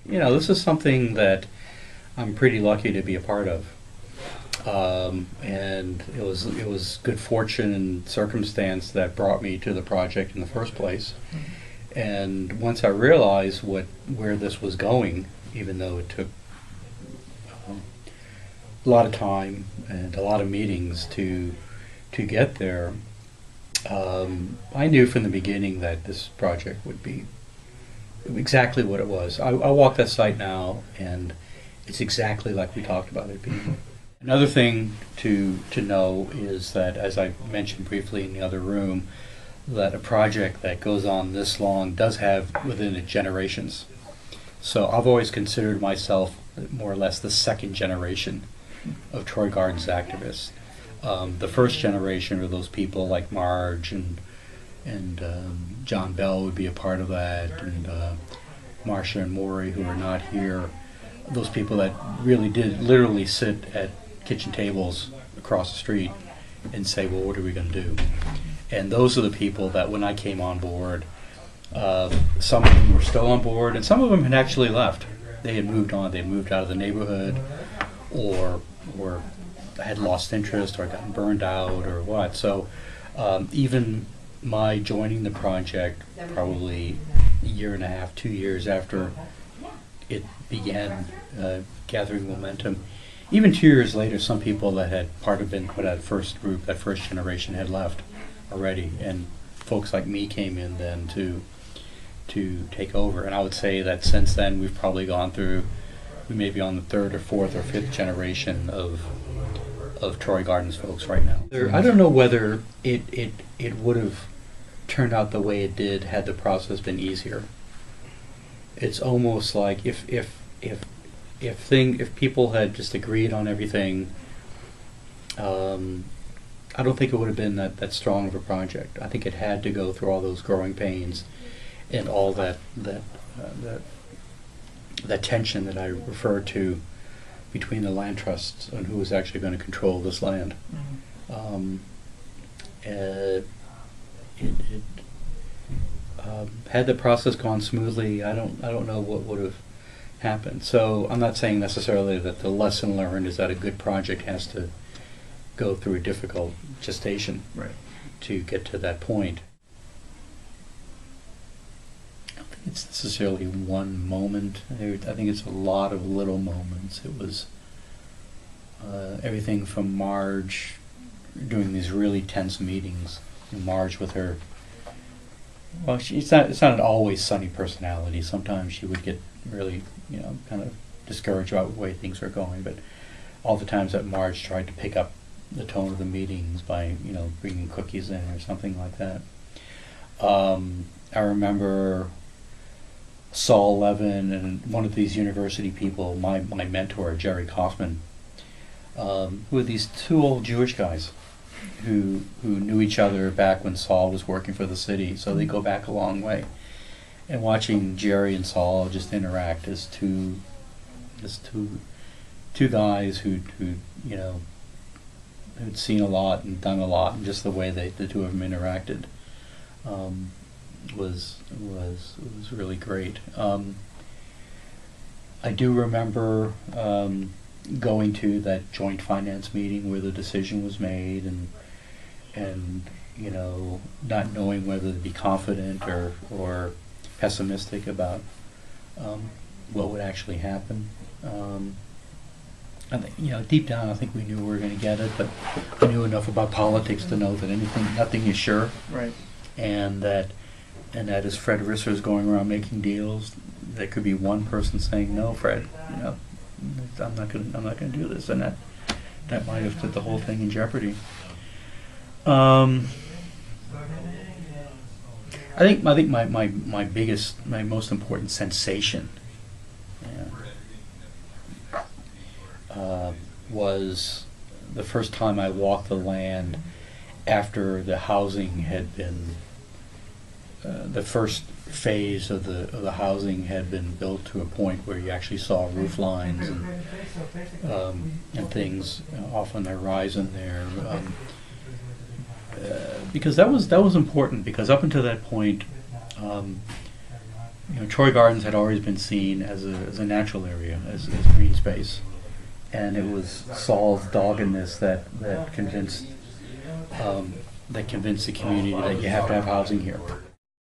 this is something that I'm pretty lucky to be a part of. And it was good fortune and circumstance that brought me to the project in the first place. And once I realized where this was going, even though it took a lot of time and a lot of meetings to get there, I knew from the beginning that this project would be exactly what it was. I walk that site now, and it's exactly like we talked about it being. Another thing to know is that, as I mentioned briefly in the other room, that a project that goes on this long does have within it generations. So I've always considered myself more or less the second generation of Troy Gardens activists. The first generation are those people like Marge and John Bell would be a part of that, and Marcia and Maury, who are not here. Those people that really did literally sit at kitchen tables across the street and say, well, what are we going to do? And those are the people that when I came on board, some of them were still on board, and some of them had actually left. They had moved on. They had moved out of the neighborhood, or had lost interest, or gotten burned out, or what. So even my joining the project probably a year and a half, 2 years after it began gathering momentum, even 2 years later, some people that had part of that first group, that first generation, had left already, and folks like me came in then to take over. And I would say that since then we've probably gone through, we may be on the third or fourth or fifth generation of Troy Gardens folks right now. I don't know whether it would have turned out the way it did had the process been easier. It's almost like if people had just agreed on everything, I don't think it would have been that strong of a project. I think it had to go through all those growing pains and all that tension that I referred to between the land trusts and who was actually going to control this land. Had the process gone smoothly, I don't know what would have happened. So I'm not saying necessarily that the lesson learned is that a good project has to go through a difficult gestation to get to that point. I don't think it's necessarily one moment. I think it's a lot of little moments. It was everything from Marge doing these really tense meetings. Marge with her, well, it's not an always sunny personality. Sometimes she would get really, kind of discouraged about the way things are going. But all the times that Marge tried to pick up the tone of the meetings by, bringing cookies in or something like that. I remember Saul Levin and one of these university people, my mentor, Jerry Kaufman, who were these two old Jewish guys who knew each other back when Saul was working for the city, so they go back a long way. And watching Jerry and Saul just interact as two guys who'd seen a lot and done a lot, and just the way the two of them interacted was really great. I do remember going to that joint finance meeting where the decision was made, and not knowing whether to be confident or pessimistic about what would actually happen. I think, deep down, I think we knew we were going to get it, but I knew enough about politics to know that nothing is sure, right? And that as Fred Risser is going around making deals, there could be one person saying, "No, Fred, I'm not going to do this," and that might have put the whole thing in jeopardy. I think my most important sensation was the first time I walked the land after the housing had been, the first phase of the housing had been built to a point where you actually saw roof lines and things off on the horizon there. Because that was important, because up until that point, Troy Gardens had always been seen as a natural area, as green space, and it was Saul's doggedness that convinced the community that you have to have housing here.